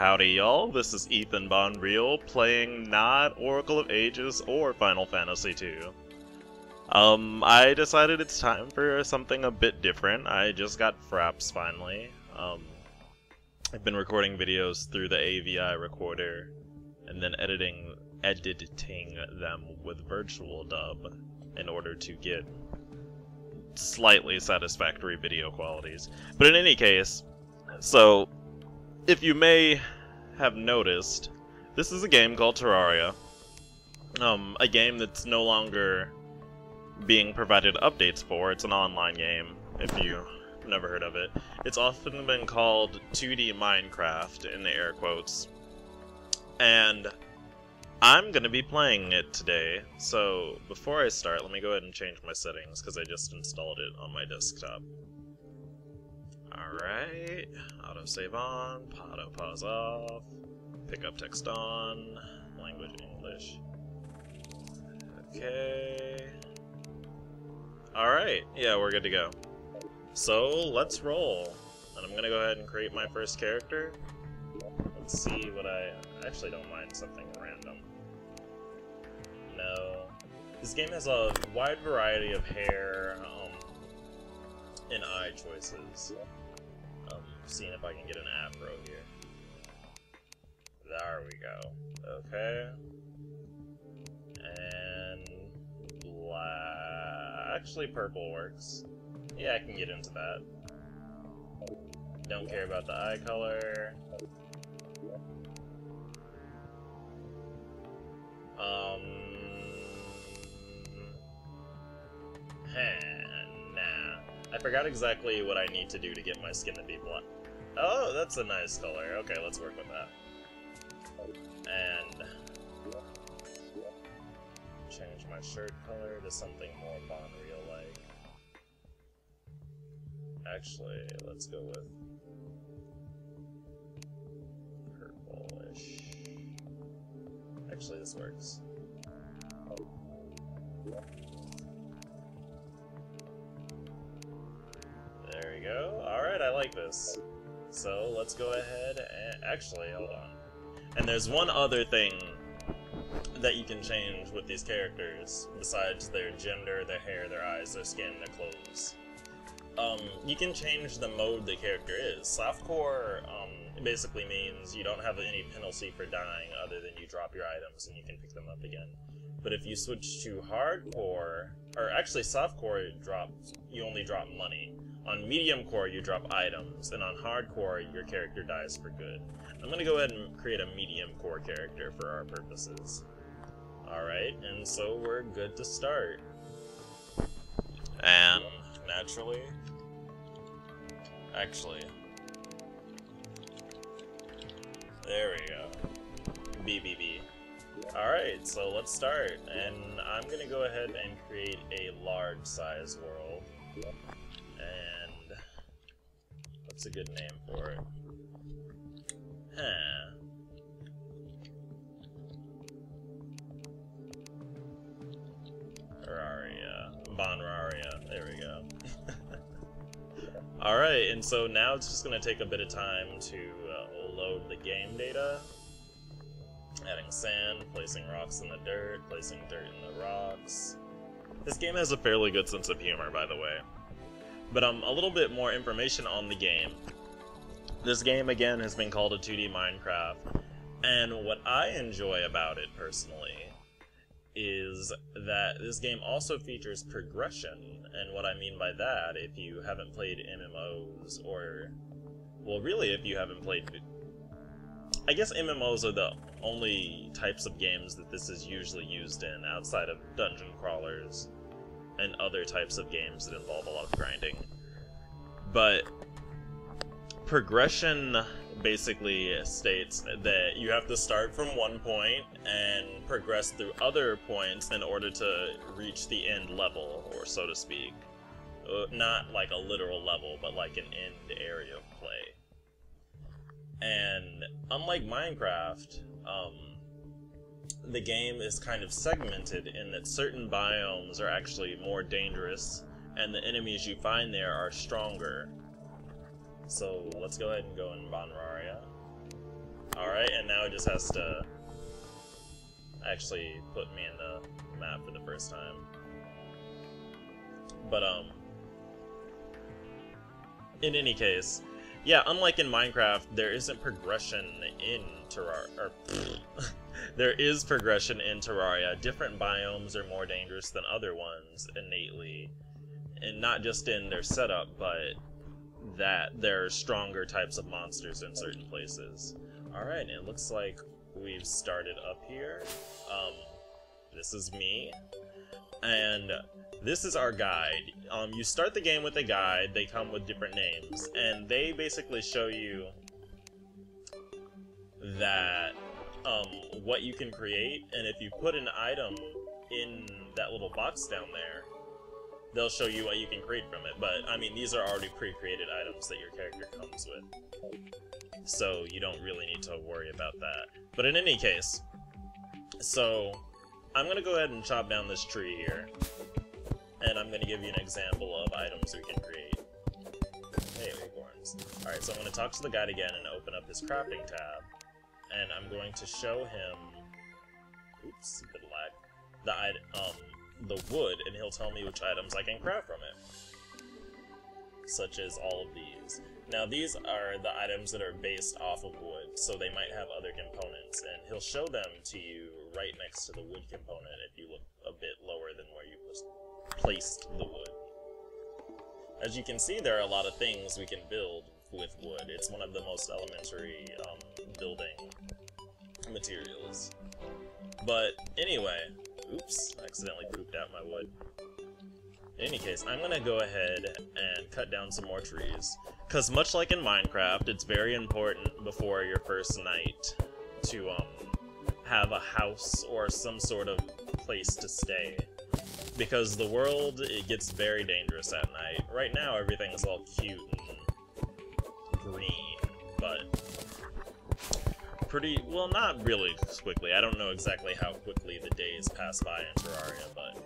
Howdy y'all, this is Ethan Bonreal playing not Oracle of Ages or Final Fantasy II. I decided it's time for something a bit different. I just got fraps finally. I've been recording videos through the AVI recorder and then editing them with virtual dub in order to get slightly satisfactory video qualities. But in any case, so if you may have noticed, this is a game called Terraria. A game that's no longer being provided updates for. It's an online game, if you've never heard of it. It's often been called 2D Minecraft, in the air quotes. And I'm gonna be playing it today, so before I start, let me go ahead and change my settings, because I just installed it on my desktop. Alright, autosave on, auto pause off, pick up text on, language English. Okay. Alright, yeah, we're good to go. So, let's roll. And I'm gonna go ahead and create my first character. Let's see what I actually don't mind something random. No. This game has a wide variety of hair and eye choices. Seeing if I can get an afro here. There we go. Okay. And black. Actually, purple works. Yeah, I can get into that. Don't care about the eye color. Nah. I forgot exactly what I need to do to get my skin to be black. Oh, that's a nice color. Okay, let's work with that. And change my shirt color to something more Bonreal-like. Actually, let's go with purplish. Actually, this works. There we go. Alright, I like this. So, let's go ahead and... Actually, hold on. And there's one other thing that you can change with these characters, besides their gender, their hair, their eyes, their skin, their clothes. You can change the mode the character is. Softcore basically means you don't have any penalty for dying other than you drop your items and you can pick them up again. But if you switch to hardcore, or actually softcore you only drop money. On medium core you drop items, and on hardcore your character dies for good. I'm gonna go ahead and create a medium core character for our purposes. Alright, and so we're good to start. And naturally, actually, there we go. BBB. Alright, so let's start, and I'm gonna go ahead and create a large size world. And what's a good name for it? Bonraria. There we go. Alright, and so now it's just going to take a bit of time to load the game data. Adding sand, placing rocks in the dirt, placing dirt in the rocks. This game has a fairly good sense of humor, by the way. But a little bit more information on the game. This game, again, has been called a 2D Minecraft, and what I enjoy about it, personally, is that this game also features progression, and what I mean by that, if you haven't played MMOs, or, well, really, if you haven't played... I guess MMOs are the only types of games that this is usually used in, outside of dungeon crawlers, and other types of games that involve a lot of grinding. But progression basically states that you have to start from one point and progress through other points in order to reach the end level, or so to speak. Not like a literal level, but like an end area of play. And unlike Minecraft, the game is kind of segmented in that certain biomes are actually more dangerous, and the enemies you find there are stronger. So let's go ahead and go in Bonraria. Alright, and now it just has to actually put me in the map for the first time. But, in any case, yeah, unlike in Minecraft, there isn't progression in Terraria. There is progression in Terraria. Different biomes are more dangerous than other ones innately. And not just in their setup, but that there are stronger types of monsters in certain places. Alright, it looks like we've started up here. This is me. And this is our guide. You start the game with a guide. They come with different names, and they basically show you that what you can create, and if you put an item in that little box down there, they'll show you what you can create from it. But I mean, these are already pre-created items that your character comes with, so you don't really need to worry about that. But in any case, so I'm gonna go ahead and chop down this tree here, and I'm gonna give you an example of items we can create. Hey, acorns. Alright, so I'm gonna talk to the guide again and open up his crafting tab, and I'm going to show him, oops, a bit of lag, the wood, and he'll tell me which items I can craft from it, such as all of these. Now these are the items that are based off of wood, so they might have other components, and he'll show them to you right next to the wood component if you look a bit lower than where you placed the wood. As you can see, there are a lot of things we can build with wood. It's one of the most elementary building materials. But anyway, oops, I accidentally pooped out my wood. In any case, I'm gonna go ahead and cut down some more trees, because much like in Minecraft, it's very important before your first night to have a house or some sort of place to stay, because the world, it gets very dangerous at night. Right now everything's all cute and green, but pretty, well, not really quickly. I don't know exactly how quickly the days pass by in Terraria, but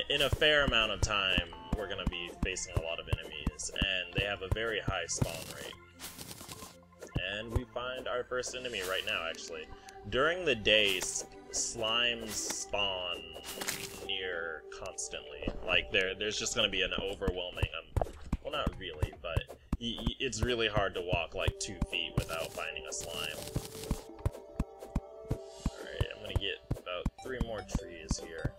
in a fair amount of time, we're going to be facing a lot of enemies, and they have a very high spawn rate. And we find our first enemy right now, actually. During the day, slimes spawn near constantly. Like, there's just going to be an overwhelming, well, not really, but it's really hard to walk like 2 feet without finding a slime. Alright, I'm going to get about 3 more trees here.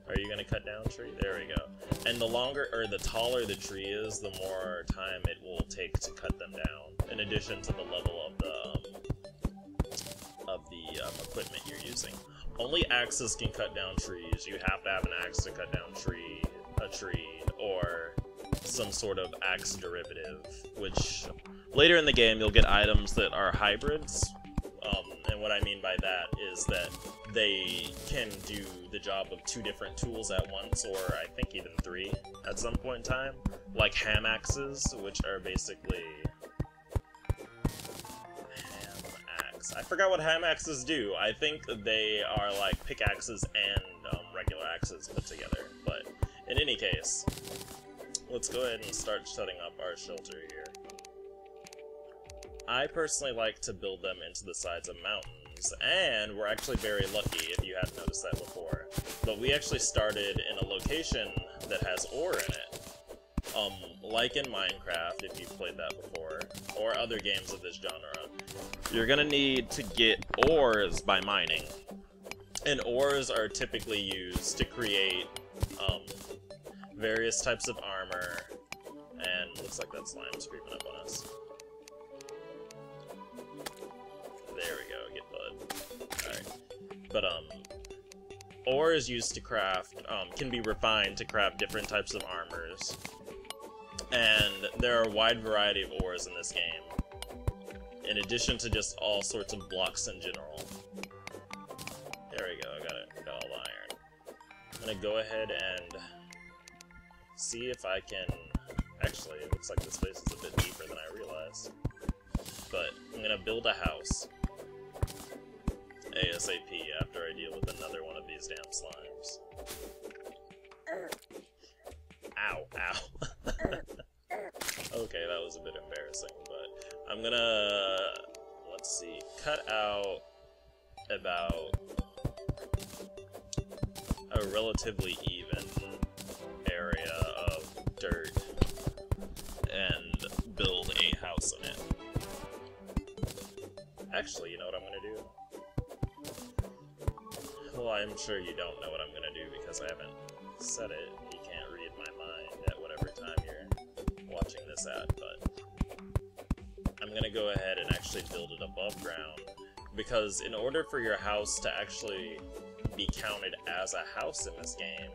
Are you gonna cut down a tree? There we go. And the longer, or the taller the tree is, the more time it will take to cut them down, in addition to the level of the equipment you're using. Only axes can cut down trees. You have to have an axe to cut down a tree, or some sort of axe derivative, which later in the game you'll get items that are hybrids. And what I mean by that is that they can do the job of 2 different tools at once, or I think even 3 at some point in time. Like ham axes, which are basically... ham axe. I forgot what ham axes do. I think they are like pickaxes and regular axes put together. But in any case, let's go ahead and start setting up our shelter here. I personally like to build them into the sides of mountains, and we're actually very lucky if you hadn't noticed that before. But we actually started in a location that has ore in it. Like in Minecraft, if you've played that before, or other games of this genre. You're gonna need to get ores by mining. And ores are typically used to create various types of armor, and looks like that slime's creeping up on us. There we go, get bud. Alright. But, ore is used to craft, can be refined to craft different types of armors. And there are a wide variety of ores in this game, in addition to just all sorts of blocks in general. There we go, I got all the iron. I'm gonna go ahead and see if I can... Actually, it looks like this place is a bit deeper than I realized. But I'm gonna build a house ASAP after I deal with another one of these damn slimes. Ow, ow. Okay, that was a bit embarrassing, but I'm gonna, let's see, cut out about a relatively even area of dirt and build a house in it. Actually, you know what I'm gonna do? Well, I'm sure you don't know what I'm gonna do because I haven't said it. You can't read my mind at whatever time you're watching this at, but I'm gonna go ahead and actually build it above ground, because in order for your house to actually be counted as a house in this game,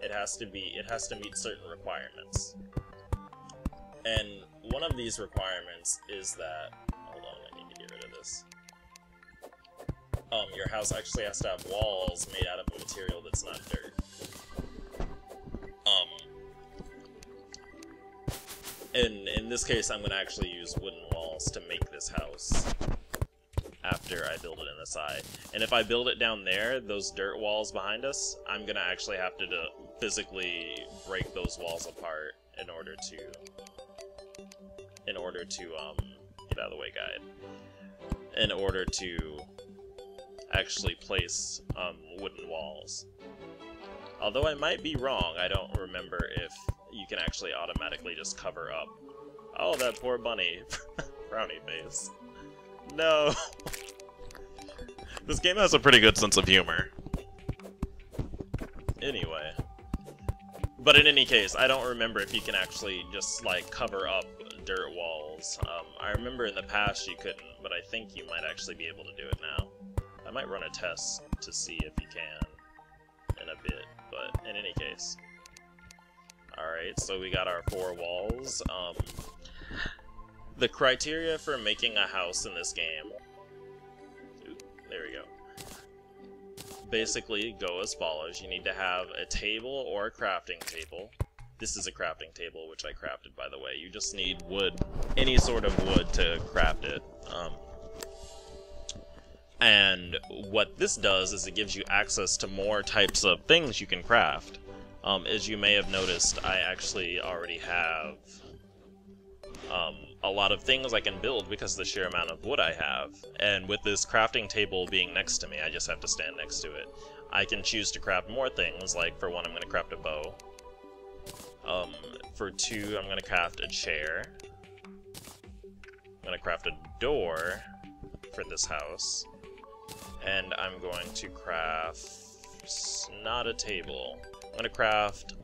it has to meet certain requirements. And one of these requirements is that, hold on, I need to get rid of this. Your house actually has to have walls made out of a material that's not dirt. In this case, I'm going to actually use wooden walls to make this house after I build it in the side. And if I build it down there, those dirt walls behind us, I'm going to actually have to physically break those walls apart in order to get out of the way, guide. In order to actually place wooden walls. Although I might be wrong, I don't remember if you can actually automatically just cover up. Oh, that poor bunny. Frowny face. No. This game has a pretty good sense of humor. Anyway. But in any case, I don't remember if you can actually just, like, cover up dirt walls. I remember in the past you couldn't, but I think you might actually be able to do it now. I might run a test to see if you can in a bit, but in any case. Alright, so we got our 4 walls. The criteria for making a house in this game... Ooh, there we go. Basically go as follows. You need to have a table or a crafting table. This is a crafting table, which I crafted, by the way. You just need wood, any sort of wood to craft it. And what this does is it gives you access to more types of things you can craft. As you may have noticed, I actually already have a lot of things I can build because of the sheer amount of wood I have. And with this crafting table being next to me, I just have to stand next to it. I can choose to craft more things, like for one I'm going to craft a bow. For 2 I'm going to craft a chair. I'm going to craft a door for this house. And I'm going to craft... not a table. I'm going to craft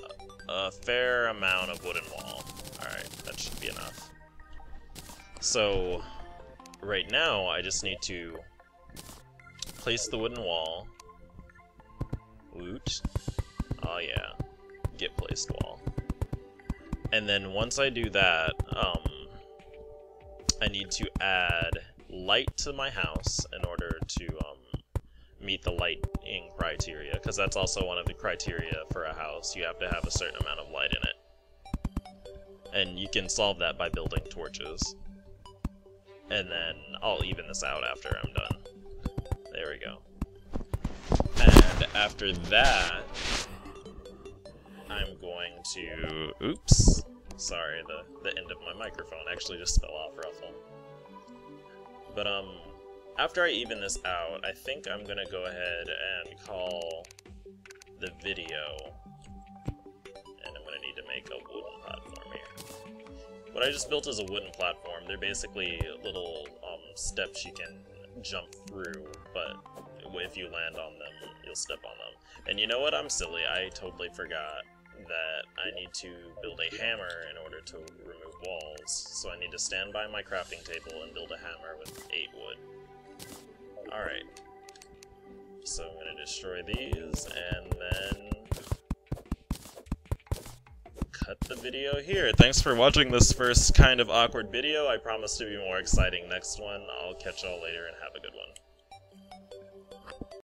a fair amount of wooden wall. Alright, that should be enough. So, right now, I just need to place the wooden wall. Woot. Oh yeah. Get placed wall. And then once I do that, I need to add light to my house in order to meet the lighting criteria, because that's also one of the criteria for a house. You have to have a certain amount of light in it. And you can solve that by building torches. And then I'll even this out after I'm done. There we go. And after that, I'm going to... Oops. Sorry, the end of my microphone actually just fell off ruffle. But, after I even this out, I think I'm gonna go ahead and call the video. And I'm gonna need to make a wooden platform here. What I just built is a wooden platform. They're basically little steps you can jump through, but if you land on them, you'll step on them. And you know what? I'm silly. I totally forgot that I need to build a hammer in order to remove walls. So I need to stand by my crafting table and build a hammer with 8 wood. Alright. So I'm going to destroy these, and then cut the video here. Thanks for watching this first kind of awkward video. I promise to be more exciting next one. I'll catch y'all later and have a good one.